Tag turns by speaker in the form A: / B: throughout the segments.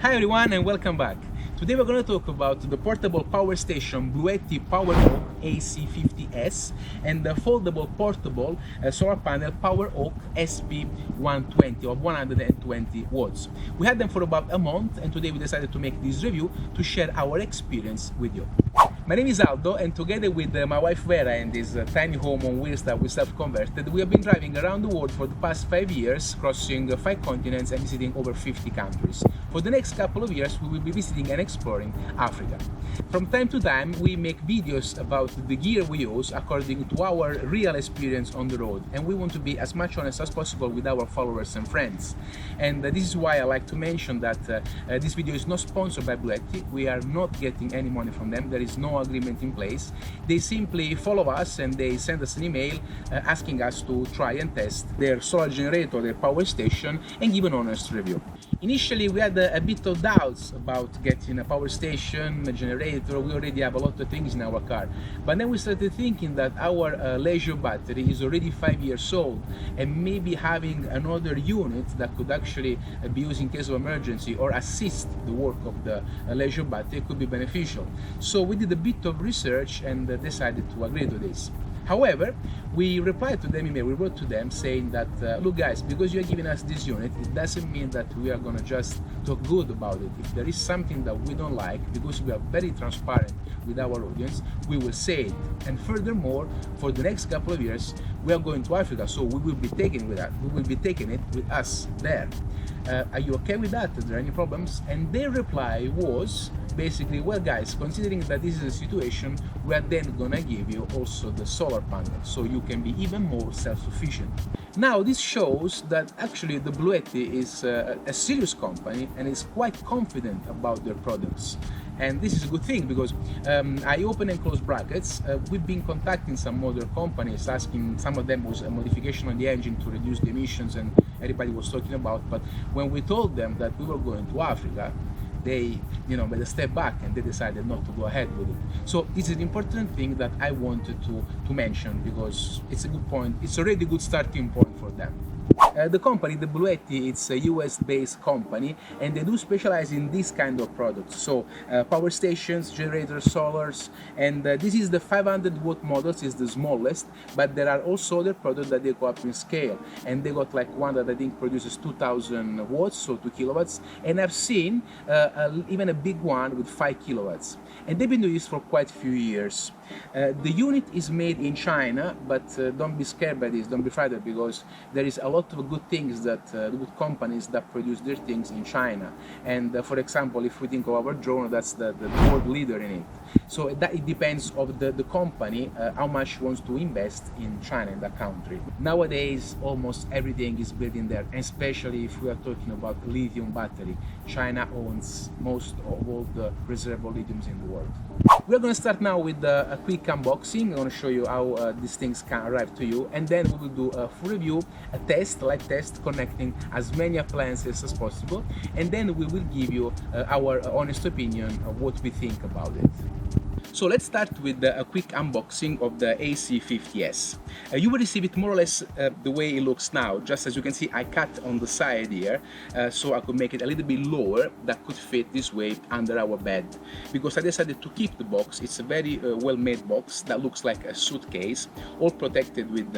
A: Hi everyone and welcome back. Today we're going to talk about the portable power station Bluetti Poweroak AC50S and the foldable portable solar panel Poweroak SP120 of 120 watts. We had them for about a month and today we decided to make this review to share our experience with you. My name is Aldo and together with my wife Vera in this tiny home on wheels that we self-converted, we have been driving around the world for the past 5 years, crossing 5 continents and visiting over 50 countries. For the next couple of years we will be visiting and exploring Africa. From time to time we make videos about the gear we use according to our real experience on the road, and we want to be as much honest as possible with our followers and friends. And this is why I like to mention that this video is not sponsored by Bluetti. We are not getting any money from them. There is no agreement in place. They simply follow us and they send us an email asking us to try and test their solar generator, their power station, and give an honest review. Initially we had a bit of doubts about getting a power station, a generator. We already have a lot of things in our car, but then we started thinking that our leisure battery is already 5 years old, and maybe having another unit that could actually be used in case of emergency or assist the work of the leisure battery could be beneficial. So we did a bit of research and decided to agree to this. However, we replied to them email, we wrote to them saying that, look guys, because you're giving us this unit, it doesn't mean that we are gonna just talk good about it. If there is something that we don't like, because we are very transparent with our audience, we will say it. And furthermore, for the next couple of years, we are going to Africa, so we will be taking with that. We will be taking it with us there. Are you okay with that? Are there any problems? And their reply was basically, well guys, considering that this is a situation, we are then gonna give you also the solar panel, so you can be even more self-sufficient. Now this shows that actually the Bluetti is a serious company and is quite confident about their products. And this is a good thing because I open and close brackets. We've been contacting some other companies asking, some of them was a modification on the engine to reduce the emissions and everybody was talking about, but when we told them that we were going to Africa, they made a step back and they decided not to go ahead with it. So this is an important thing that I wanted to mention because it's a good point. It's already a good starting point for them. The company, the Bluetti, it's a US-based company and they do specialize in this kind of products. So power stations, generators, solars, and this is the 500 watt models, is the smallest, but there are also other products that they go up in scale, and they got like one that I think produces 2000 watts, so 2 kilowatts, and I've seen even a big one with 5 kilowatts, and they've been doing this for quite a few years. The unit is made in China, but don't be scared by this, don't be frightened, because there is a lot of good things that good companies that produce their things in China. And for example, if we think of our drone, that's the world leader in it. So that it depends of the company how much wants to invest in China, in that country. Nowadays almost everything is built in there, especially if we are talking about lithium battery. China owns most of all the reservoir lithiums in the world. We're going to start now with a quick unboxing. I'm going to show you how these things can arrive to you, and then we will do a full review, a test, live test, connecting as many appliances as possible, and then we will give you our honest opinion of what we think about it. So let's start with a quick unboxing of the AC50S. You will receive it more or less the way it looks now. Just as you can see, I cut on the side here so I could make it a little bit lower, that could fit this way under our bed. Because I decided to keep the box. It's a very well-made box that looks like a suitcase, all protected with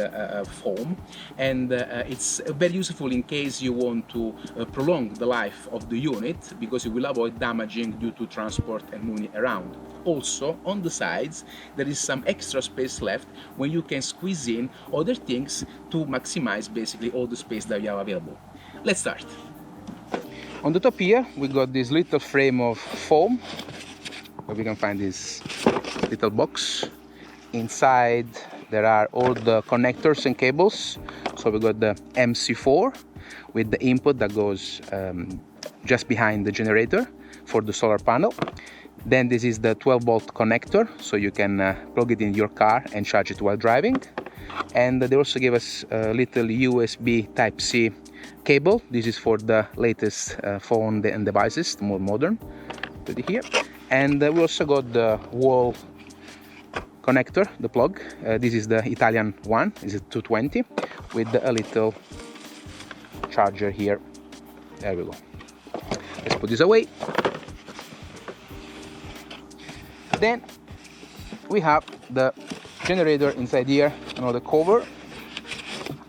A: foam, and it's very useful in case you want to prolong the life of the unit, because it will avoid damaging due to transport and moving around. Also, on the sides there is some extra space left when you can squeeze in other things to maximize basically all the space that you have available. Let's start. On the top here we got this little frame of foam where we can find this little box. Inside there are all the connectors and cables. So we got the MC4 with the input that goes just behind the generator for the solar panel. Then this is the 12-volt connector, so you can plug it in your car and charge it while driving. And they also gave us a little USB Type-C cable. This is for the latest phone and devices, the more modern. Put it here. And we also got the wall connector, the plug. This is the Italian one, is it 220, with a little charger here. There we go. Let's put this away. Then we have the generator inside here, another cover.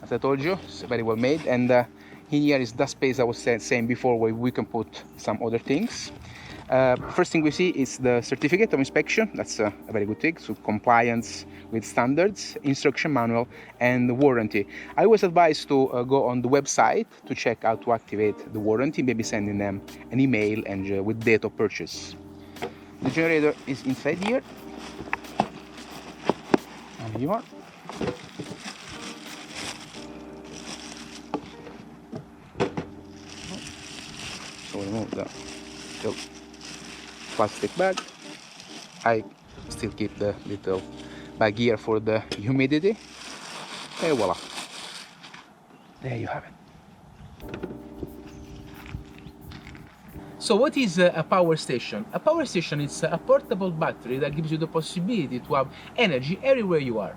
A: As I told you, it's very well made, and in here is the space I was saying before, where we can put some other things. First thing we see is the certificate of inspection. That's a very good thing, so compliance with standards, instruction manual, and warranty. I always advise to go on the website to check how to activate the warranty, maybe sending them an email and with date of purchase. The generator is inside here. And here you are. So remove the plastic bag. I still keep the little bag here for the humidity. And voila, there you have it. So what is a power station? A power station is a portable battery that gives you the possibility to have energy everywhere you are.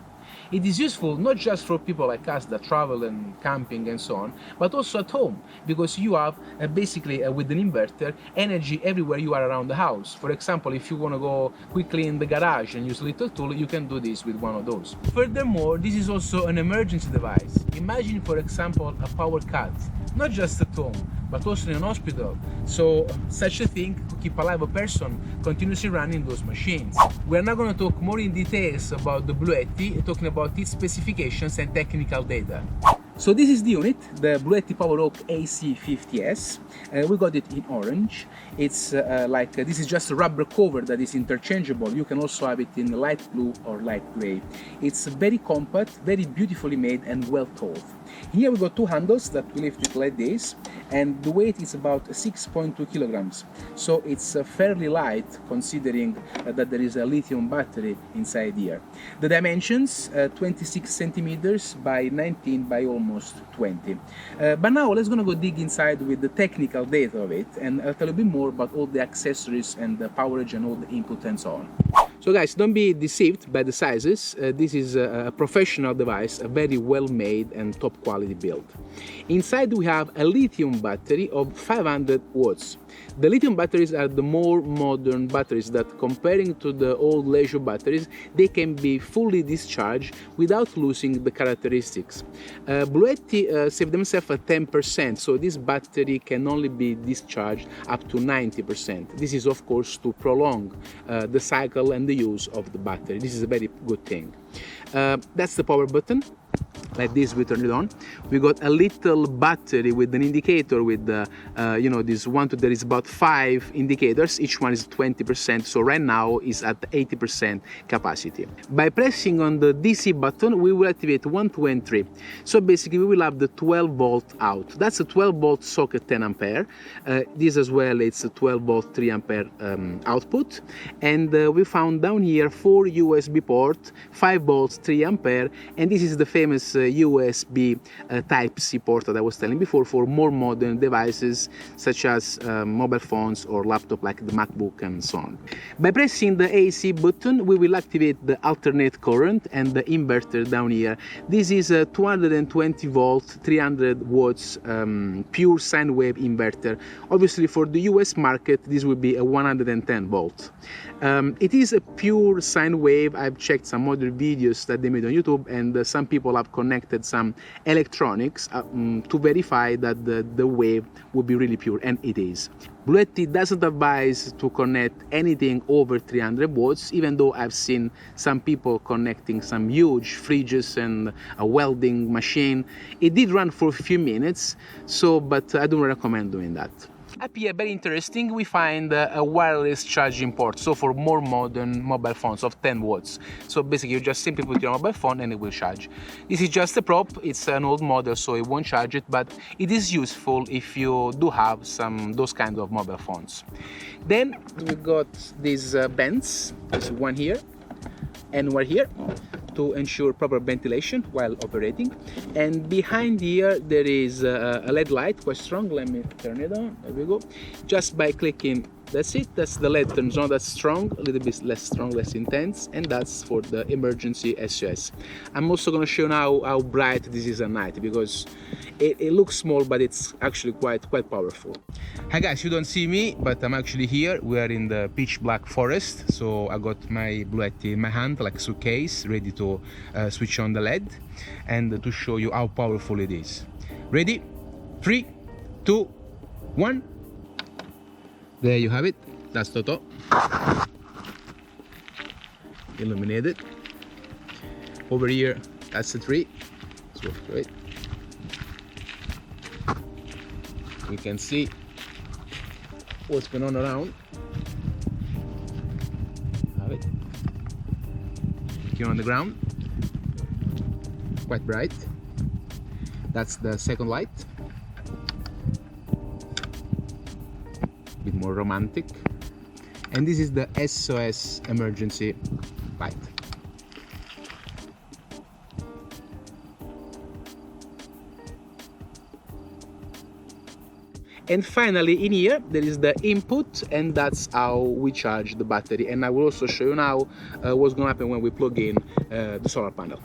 A: It is useful not just for people like us that travel and camping and so on, but also at home, because you have basically with an inverter energy everywhere you are around the house. For example, if you want to go quickly in the garage and use a little tool, you can do this with one of those. Furthermore, this is also an emergency device. Imagine, for example, a power cut, not just at home, but also in an hospital. So such a thing could keep alive a person continuously running those machines. We're now going to talk more in details about the Bluetti, talking about its specifications and technical data. So this is the unit, the Bluetti Poweroak AC50S. We got it in orange. It's this is just a rubber cover that is interchangeable. You can also have it in light blue or light gray. It's very compact, very beautifully made, and well thought. Here we got two handles that we lift it like this, and the weight is about 6.2 kilograms. So it's fairly light, considering that there is a lithium battery inside here. The dimensions, 26 centimeters by 19 by almost 20. But now let's gonna go dig inside with the technical data of it, and I'll tell you a bit more about all the accessories and the powerage and all the input and so on. So guys, don't be deceived by the sizes. This is a professional device, a very well made and top quality build. Inside we have a lithium battery of 500 watts. The lithium batteries are the more modern batteries that, comparing to the old leisure batteries, they can be fully discharged without losing the characteristics. Bluetti saved themselves at 10%, so this battery can only be discharged up to 90%. This is of course to prolong the cycle and the use of the battery. This is a very good thing. That's the power button. Like this, we turn it on. We got a little battery with an indicator with this one, there is about 5 indicators, each one is 20%, so right now is at 80% capacity. By pressing on the DC button, we will activate 1, 2 and 3. So basically we will have the 12 volt out. That's a 12 volt socket 10 ampere. This as well, it's a 12 volt 3 ampere output. And we found down here 4 USB port, 5 volts 3 ampere, and this is the famous USB Type-C port that I was telling before for more modern devices such as mobile phones or laptop like the MacBook and so on. By pressing the AC button, we will activate the alternate current and the inverter down here. This is a 220 volt 300 watts pure sine wave inverter. Obviously for the US market this will be a 110 volt. It is a pure sine wave. I've checked some other videos that they made on YouTube, and some people have connected some electronics to verify that the wave would be really pure, and it is. Bluetti doesn't advise to connect anything over 300 watts, even though I've seen some people connecting some huge fridges and a welding machine. It did run for a few minutes, but I don't recommend doing that. Up here, very interesting, we find a wireless charging port, so for more modern mobile phones of 10 watts. So basically you just simply put your mobile phone and it will charge. This is just a prop, it's an old model so it won't charge it, but it is useful if you do have those kind of mobile phones. Then we got these bands, there's one here and one here, to ensure proper ventilation while operating. And behind here there is a LED light, quite strong. Let me turn it on. There we go. Just by clicking That's it. That's the LED turns on. That's strong, a little bit less strong, less intense, and that's for the emergency SOS. I'm also going to show you now how bright this is at night, because it looks small, but it's actually quite powerful. Hi guys, you don't see me, but I'm actually here. We are in the pitch black forest, so I got my Bluetti in my hand, like a suitcase, ready to switch on the LED and to show you how powerful it is. Ready? 3, 2, 1. There you have it. That's the top. Illuminated. Over here, that's the tree. Let's go through it. We can see what's going on around. Have it. Here on the ground. Quite bright. That's the second light. Bit more romantic, and this is the SOS emergency light. And finally, in here there is the input, and that's how we charge the battery. And I will also show you now what's going to happen when we plug in the solar panel.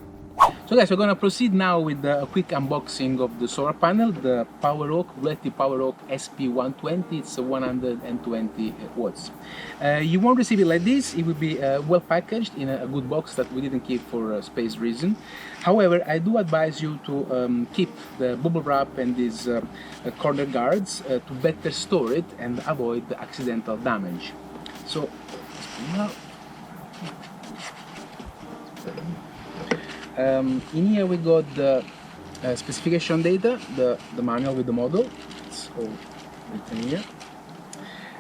A: So guys, we're going to proceed now with a quick unboxing of the solar panel, the Bluetti Poweroak SP120. It's 120 watts. You won't receive it like this. It will be well packaged in a good box that we didn't keep for space reason. However, I do advise you to keep the bubble wrap and these corner guards to better store it and avoid the accidental damage. So, in here we got the specification data, the manual with the model. It's all written here.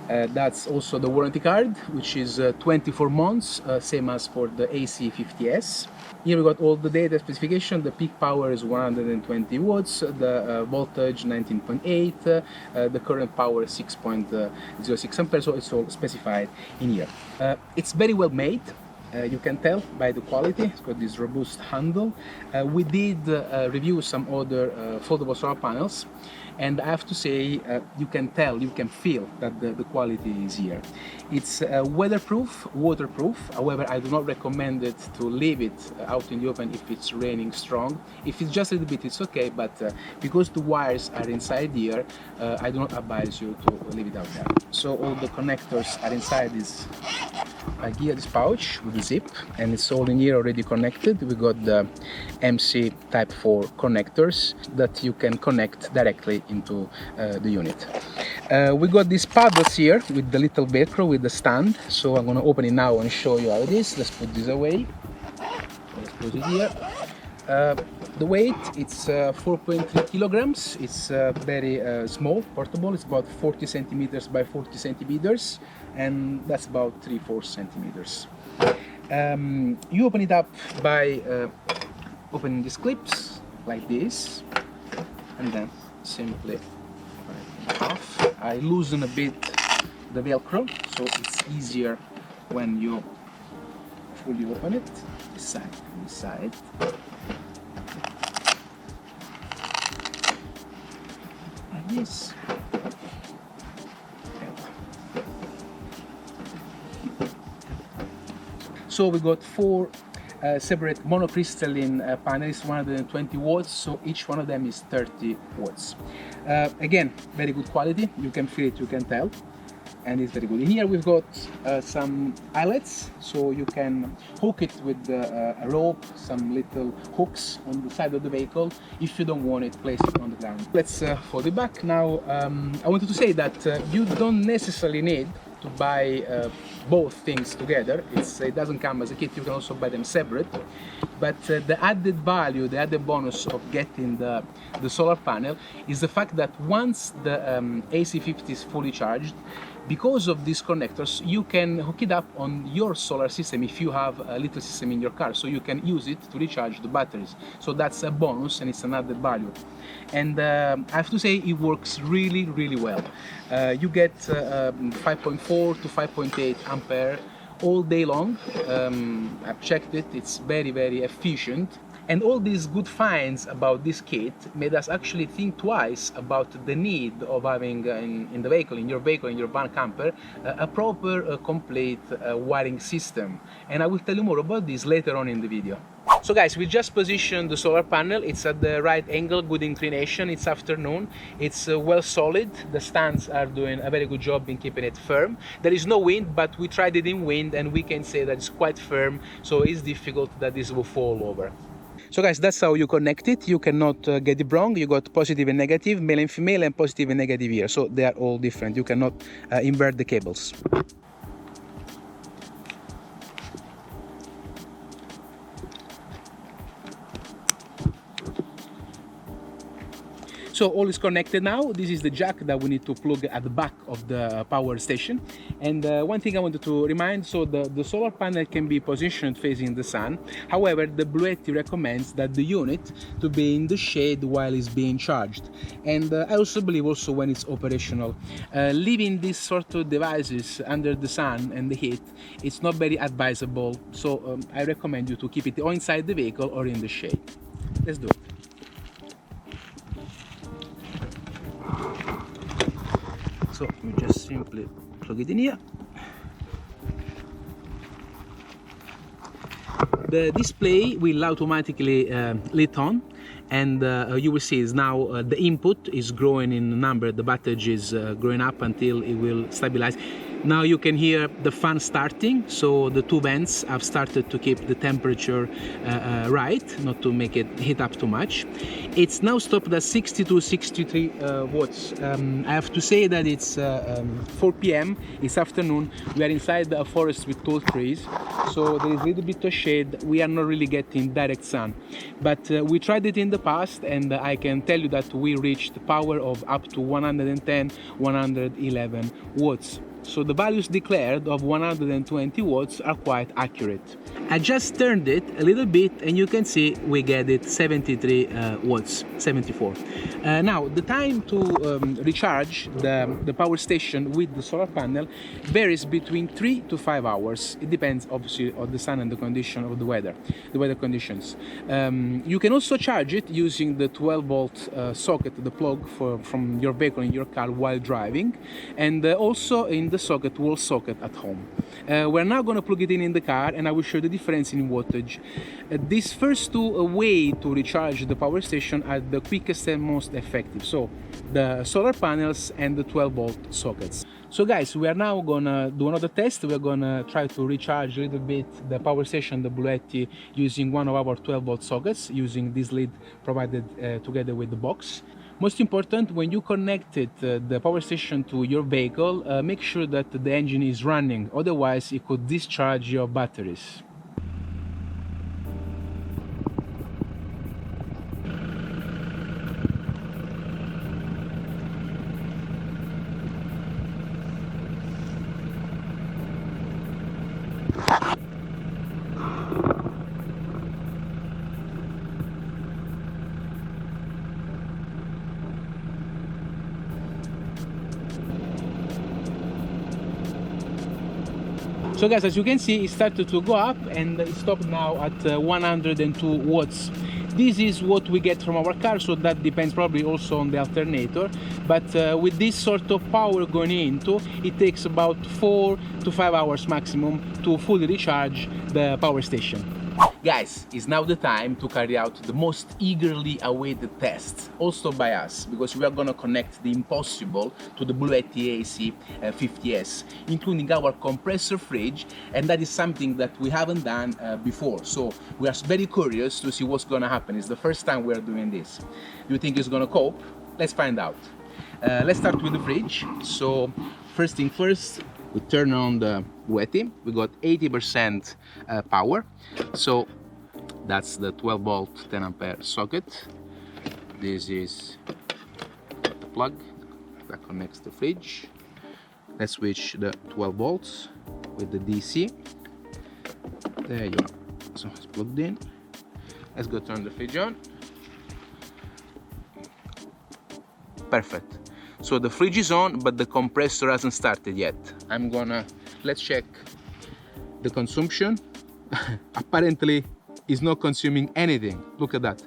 A: That's also the warranty card, which is 24 months, same as for the AC50S. Here we got all the data specification. The peak power is 120 watts, the voltage 19.8, the current power 6.06 amperes, so it's all specified in here. It's very well made. You can tell by the quality. It's got this robust handle. We did review some other foldable solar panels, and I have to say you can tell, you can feel that the quality is here. It's weatherproof, waterproof. However, I do not recommend it to leave it out in the open if it's raining strong. If it's just a little bit, it's okay, but because the wires are inside here, I do not advise you to leave it out there. So all the connectors are inside this here, this pouch with the zip, and it's all in here already connected. We got the MC Type 4 connectors that you can connect directly into the unit. We got these paddles here with the little velcro with the stand, so I'm going to open it now and show you how it is. Let's put this away. Let's put it here. The weight, it's 4.3 kilograms. It's very small, portable. It's about 40 centimeters by 40 centimeters, and that's about 3-4 centimeters. You open it up by opening these clips like this, and then simply off. I loosen a bit the velcro, so it's easier when you fully open it. This side, this side. Like this. So we got 4 separate monocrystalline panels, 120 watts, so each one of them is 30 watts. Again, very good quality, you can feel it, you can tell, and it's very good. In here we've got some eyelets, so you can hook it with a rope, some little hooks on the side of the vehicle. If you don't want it, place it on the ground. Let's fold it back. Now, I wanted to say that you don't necessarily need to buy both things together. It doesn't come as a kit, you can also buy them separate. But the added value, the added bonus of getting the solar panel is the fact that once the AC50 is fully charged, because of these connectors, you can hook it up on your solar system if you have a little system in your car, so you can use it to recharge the batteries. So that's a bonus, and it's an added value. And I have to say, it works really, really well. You get 5.4 to 5.8 ampere all day long. I've checked it, it's very, very efficient. And all these good finds about this kit made us actually think twice about the need of having in the vehicle, in your van camper, a proper, complete wiring system. And I will tell you more about this later on in the video. So guys, we just positioned the solar panel. It's at the right angle, good inclination. It's afternoon. It's well solid. The stands are doing a very good job in keeping it firm. There is no wind, but we tried it in wind and we can say that it's quite firm, so it's difficult that this will fall over. So guys, that's how you connect it. You cannot get it wrong. You got positive and negative, male and female, and positive and negative here. So they are all different. You cannot invert the cables. So all is connected now. This is the jack that we need to plug at the back of the power station. And one thing I wanted to remind, so the solar panel can be positioned facing the sun. However, the Bluetti recommends that the unit to be in the shade while it's being charged. And I also believe also when it's operational. Leaving these sort of devices under the sun and the heat, it's not very advisable. So I recommend you to keep it or inside the vehicle or in the shade. Let's do it. So you just simply plug it in here. The display will automatically lit on, and you will see is now the input is growing in number, the wattage is growing up until it will stabilize. Now you can hear the fan starting, so the two vents have started to keep the temperature right, not to make it heat up too much. It's now stopped at 62, 63 watts. I have to say that it's 4 p.m., it's afternoon, we are inside a forest with tall trees, so there is a little bit of shade, we are not really getting direct sun. But we tried it in the past, and I can tell you that we reached power of up to 110, 111 watts. So the values declared of 120 watts are quite accurate. I just turned it a little bit and you can see we get it 73 watts, 74. Now the time to recharge the power station with the solar panel varies between 3 to 5 hours. It depends obviously on the sun and the condition of the weather conditions. You can also charge it using the 12-volt socket, the plug from your vehicle in your car while driving, and also in the socket, wall socket at home. We're now going to plug it in the car, and I will show the difference in wattage. These first two ways to recharge the power station are the quickest and most effective, so the solar panels and the 12-volt sockets. So guys, we are now gonna do another test. We're gonna try to recharge a little bit the power station, the Bluetti, using one of our 12-volt sockets, using this lead provided together with the box. Most important, when you connect it, the power station to your vehicle, make sure that the engine is running, otherwise it could discharge your batteries. So guys, as you can see, it started to go up and it stopped now at 102 watts. This is what we get from our car, so that depends probably also on the alternator. But with this sort of power going into, it takes about 4 to 5 hours maximum to fully recharge the power station. Guys, it's now the time to carry out the most eagerly awaited test, also by us, because we are going to connect the impossible to the Bluetti AC50S, including our compressor fridge, and that is something that we haven't done before. So we are very curious to see what's going to happen. It's the first time we are doing this. Do you think it's going to cope? Let's find out. Let's start with the fridge. So first thing first, we turn on the Bluetti. We got 80% power, so that's the 12-volt 10-ampere socket. This is the plug that connects the fridge. Let's switch the 12 volts with the DC. There you are. So it's plugged in. Let's go turn the fridge on. Perfect. So the fridge is on, but the compressor hasn't started yet. Let's check the consumption. Apparently is not consuming anything. Look at that.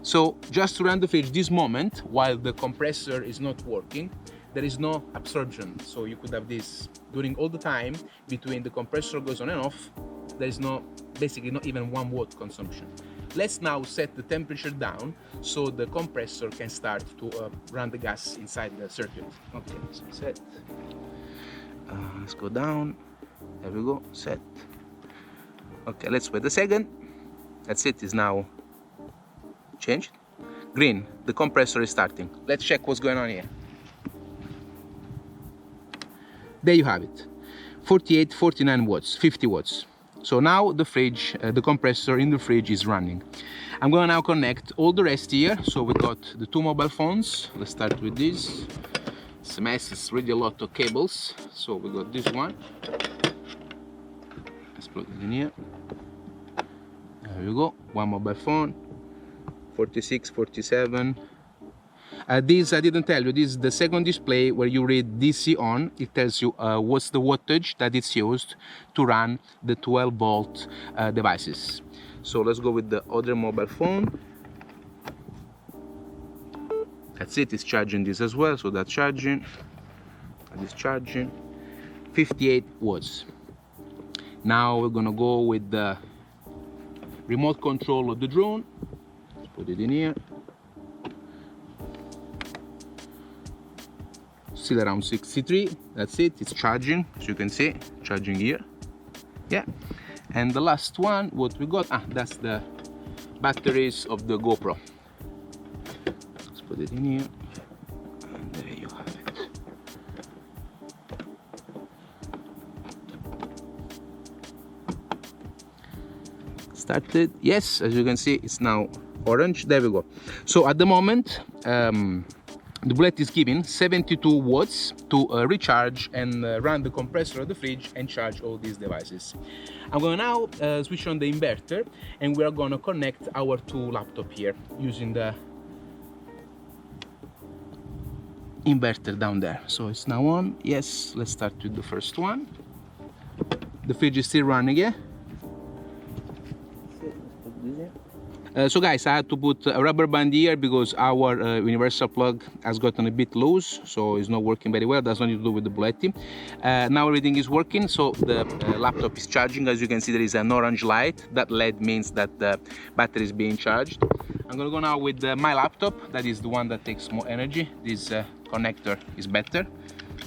A: So just to run the fridge this moment, while the compressor is not working, there is no absorption. So you could have this during all the time between the compressor goes on and off. There is no, basically not even 1 watt consumption. Let's now set the temperature down so the compressor can start to run the gas inside the circuit. Okay, so set. Let's go down. There we go, set. Okay, let's wait a second. That's it, is now changed. Green, the compressor is starting. Let's check what's going on here. There you have it. 48, 49 watts, 50 watts. So now the fridge, the compressor in the fridge is running. I'm gonna now connect all the rest here. So we got the 2 mobile phones. Let's start with this. It's a mess, it's really a lot of cables. So we got this one. Let's plug it in here. There we go, 1 mobile phone. 46, 47. This I didn't tell you, this is the second display where you read DC on. It tells you what's the wattage that it's used to run the 12 volt devices. So let's go with the other mobile phone. That's it, it's charging this as well, so that's charging. That is charging. 58 watts. Now we're gonna go with the remote control of the drone. Let's put it in here. Still around 63. That's it, it's charging, as you can see, charging here. Yeah. And the last one, what we got, that's the batteries of the GoPro. Let's put it in here. And there you have it. Started. Yes, as you can see, it's now orange. There we go. So at the moment, the Bluetti is giving 72 watts to recharge and run the compressor of the fridge and charge all these devices. I'm going to now switch on the inverter, and we are going to connect our 2 laptops here using the inverter down there. So it's now on. Yes, let's start with the first one. The fridge is still running, yeah? So guys, I had to put a rubber band here because our universal plug has gotten a bit loose, so it's not working very well. That's nothing to do with the Bluetti. Now everything is working, so the laptop is charging. As you can see, there is an orange light. That LED means that the battery is being charged. I'm gonna go now with my laptop. That is the one that takes more energy. This connector is better.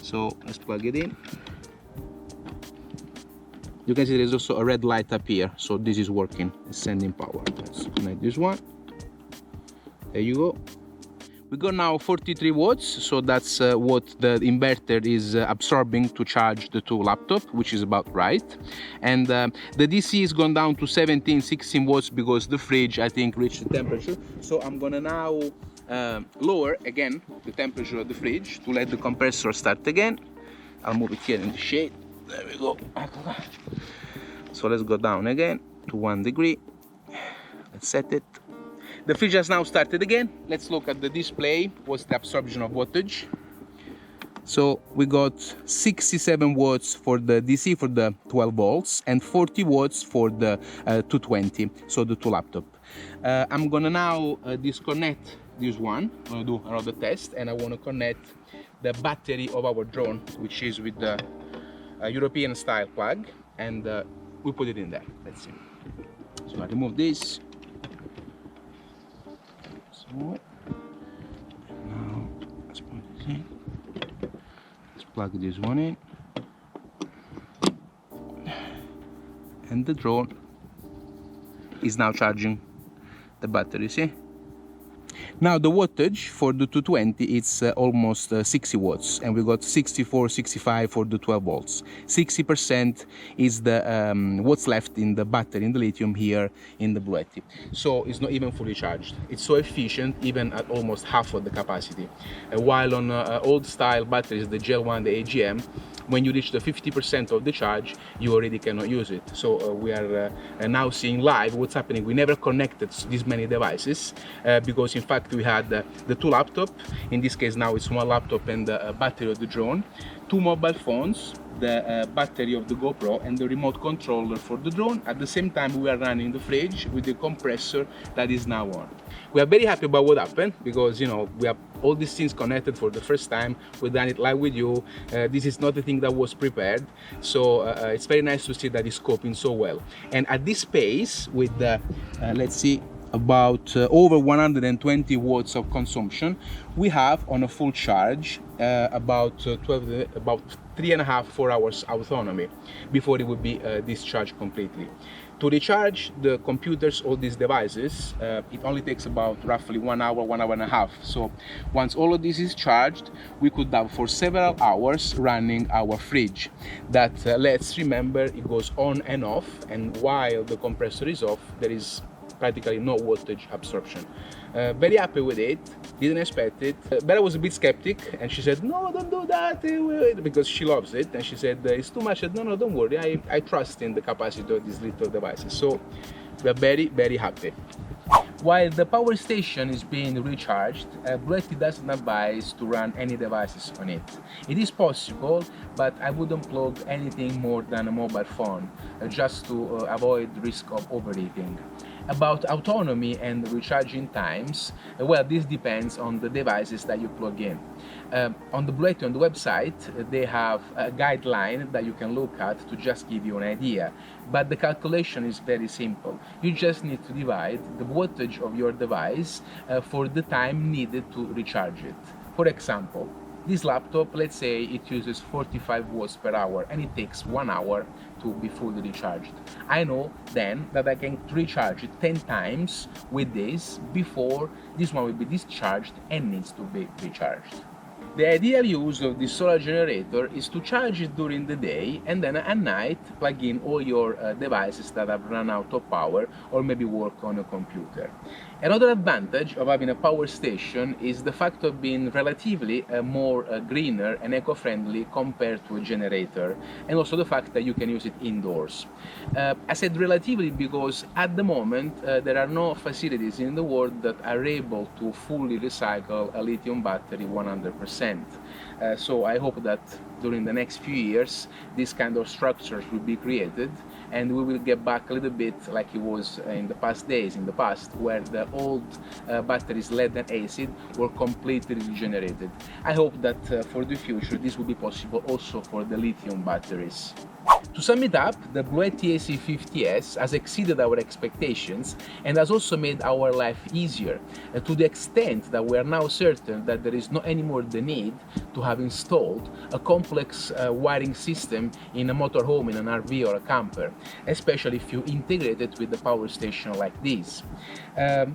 A: So let's plug it in. You can see there is also a red light up here, so this is working, it's sending power. Let's connect this one. There you go. We got now 43 watts, so that's what the inverter is absorbing to charge the 2 laptops, which is about right. And the DC has gone down to 17, 16 watts because the fridge, I think, reached the temperature. So I'm gonna now lower again the temperature of the fridge to let the compressor start again. I'll move it here in the shade. There we go. So let's go down again to 1 degree. Let's set it. The fridge has now started again. Let's look at the display. What's the absorption of wattage? So we got 67 watts for the DC for the 12 volts and 40 watts for the 220, so the 2 laptop. I'm gonna now disconnect this one. I'm gonna do another test, and I want to connect the battery of our drone, which is with the European style plug, and we put it in there. Let's see. So I remove this. So now let's put this in. Let's plug this one in, and the drone is now charging the battery. See? Now the wattage for the 220, it's almost 60 watts, and we got 64, 65 for the 12 volts. 60% is the what's left in the battery, in the lithium here in the Bluetti. So it's not even fully charged. It's so efficient, even at almost half of the capacity. While on old style batteries, the gel one, the AGM, when you reach the 50% of the charge, you already cannot use it. So we are now seeing live what's happening. We never connected these many devices because in fact we had the 2 laptops. In this case now it's 1 laptop and the battery of the drone. two mobile phones, the battery of the GoPro and the remote controller for the drone. At the same time, we are running the fridge with the compressor that is now on. We are very happy about what happened because, you know, we have all these things connected for the first time. We've done it live with you. This is not a thing that was prepared, so it's very nice to see that it's coping so well. And at this pace, with let's see, about over 120 watts of consumption, we have on a full charge about 3.5-4 hours autonomy before it would be discharged completely. To recharge the computers, all these devices, it only takes about roughly 1 hour, 1.5 hours. So once all of this is charged, we could have for several hours running our fridge. That let's remember, it goes on and off, and while the compressor is off, there is practically no voltage absorption. Very happy with it, didn't expect it. Bella was a bit skeptic and she said, no, don't do that, because she loves it, and she said, it's too much. I said, no, don't worry, I trust in the capacity of these little devices. So we're very, very happy. While the power station is being recharged, Bluetti doesn't advise to run any devices on it. It is possible, but I wouldn't plug anything more than a mobile phone, just to avoid the risk of overheating. About autonomy and recharging times, well, this depends on the devices that you plug in. On the Bluetti, on the website, they have a guideline that you can look at to just give you an idea. But the calculation is very simple. You just need to divide the wattage of your device for the time needed to recharge it. For example, this laptop, let's say it uses 45 watts per hour and it takes 1 hour to be fully recharged. I know then that I can recharge it 10 times with this before this one will be discharged and needs to be recharged. The ideal use of this solar generator is to charge it during the day and then at night plug in all your devices that have run out of power or maybe work on a computer. Another advantage of having a power station is the fact of being relatively more greener and eco-friendly compared to a generator, and also the fact that you can use it indoors. I said relatively because at the moment there are no facilities in the world that are able to fully recycle a lithium battery 100%. So I hope that during the next few years these kind of structures will be created and we will get back a little bit like it was in the past days, in the past, where the old batteries, lead and acid, were completely regenerated. I hope that for the future this will be possible also for the lithium batteries. To sum it up, the Bluetti AC50S has exceeded our expectations and has also made our life easier, to the extent that we are now certain that there is not anymore the need to have installed a complex wiring system in a motorhome, in an RV or a camper, especially if you integrate it with the power station like this.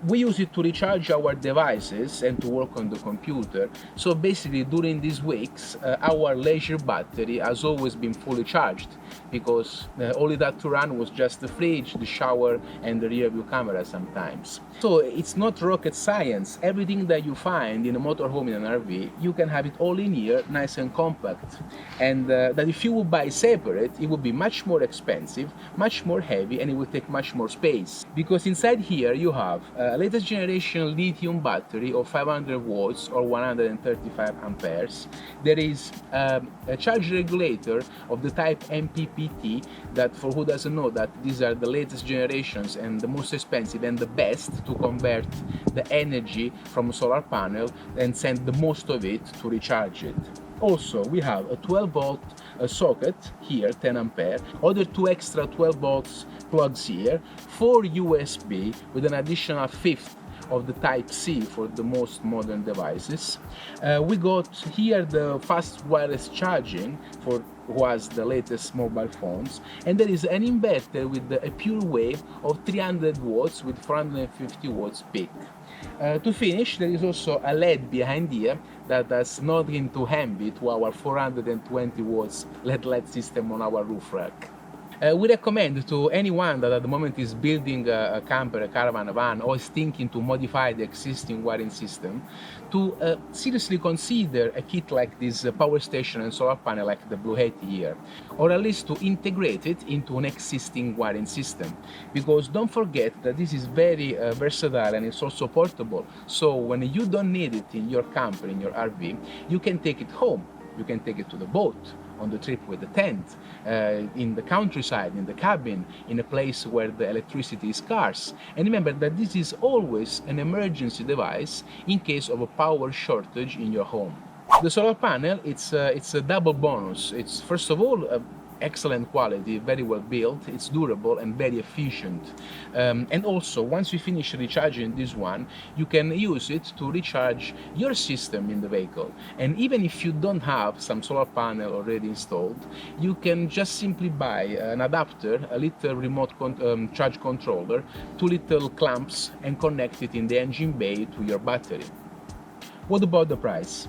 A: We use it to recharge our devices and to work on the computer, so basically during these weeks our leisure battery has always been fully charged, because all it had to run was just the fridge, the shower and the rear view camera sometimes. So it's not rocket science. Everything that you find in a motorhome, in an RV, you can have it all in here, nice and compact. And that if you would buy separate, it would be much more expensive, much more heavy, and it would take much more space. Because inside here you have a latest generation lithium battery of 500 watts or 135 amperes. There is a charge regulator of the type MPPT, that, for who doesn't know, that these are the latest generations and the most expensive and the best to convert the energy from a solar panel and send the most of it to recharge it. Also, we have a 12-volt socket here, 10 ampere, other two extra 12 volts plugs here, 4 USB with an additional fifth of the Type-C for the most modern devices. We got here the fast wireless charging for who has the latest mobile phones, and there is an inverter with a pure wave of 300 watts with 450 watts peak. To finish, there is also a LED behind here that has nothing to envy to our 420 watts LED system on our roof rack. We recommend to anyone that at the moment is building a camper, a caravan, a van, or is thinking to modify the existing wiring system, to seriously consider a kit like this power station and solar panel like the Bluetti here, or at least to integrate it into an existing wiring system. Because don't forget that this is very versatile and it's also portable, so when you don't need it in your camper, in your RV, you can take it home You can take it to the boat, on the trip with the tent, in the countryside, in the cabin, in a place where the electricity is scarce. And remember that this is always an emergency device in case of a power shortage in your home. The solar panel, it's a double bonus. It's first of all excellent quality, very well built, it's durable and very efficient. And also, once you finish recharging this one, you can use it to recharge your system in the vehicle. And even if you don't have some solar panel already installed, you can just simply buy an adapter, a little remote charge controller, two little clamps, and connect it in the engine bay to your battery. What about the price?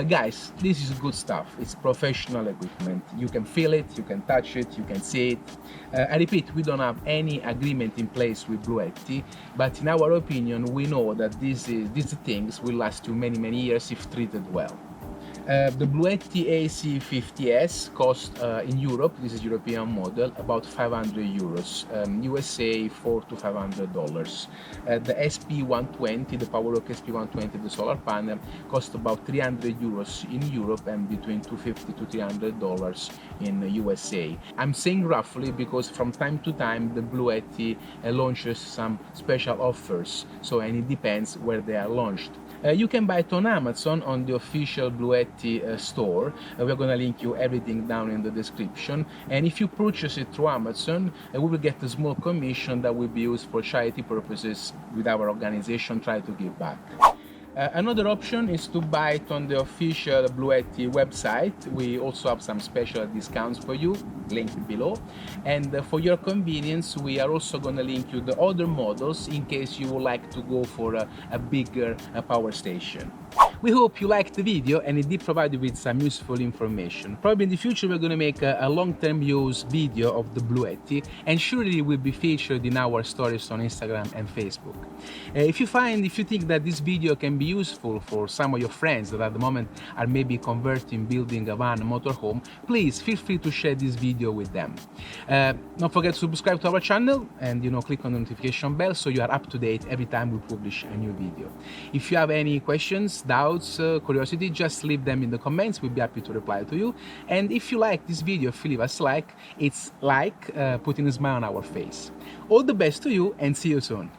A: Guys, this is good stuff. It's professional equipment. You can feel it, you can touch it, you can see it. I repeat, we don't have any agreement in place with Bluetti, but in our opinion, we know that these things will last you many years if treated well. The Bluetti AC50S costs in Europe, this is European model, about 500 euros, USA $400 to $500. The SP120, the Poweroak SP120, the solar panel, costs about 300 euros in Europe and between $250 to $300 in USA. I'm saying roughly because from time to time the Bluetti launches some special offers, and it depends where they are launched. You can buy it on Amazon on the official Bluetti store. We're gonna link you everything down in the description. And if you purchase it through Amazon, we will get a small commission that will be used for charity purposes with our organization Try to Give Back. Another option is to buy it on the official Bluetti website. We also have some special discounts for you, linked below. And for your convenience, we are also going to link you the other models in case you would like to go for a bigger power station. We hope you liked the video and it did provide you with some useful information. Probably in the future we're going to make a long-term use video of the Bluetti, and surely it will be featured in our stories on Instagram and Facebook. If you think that this video can be useful for some of your friends that at the moment are maybe converting, building a van, a motorhome, please feel free to share this video with them. Don't forget to subscribe to our channel and click on the notification bell so you are up to date every time we publish a new video. If you have any questions, doubts, curiosity, just leave them in the comments. We'll be happy to reply to you. And if you like this video, if you leave us like, it's like putting a smile on our face. All the best to you and see you soon.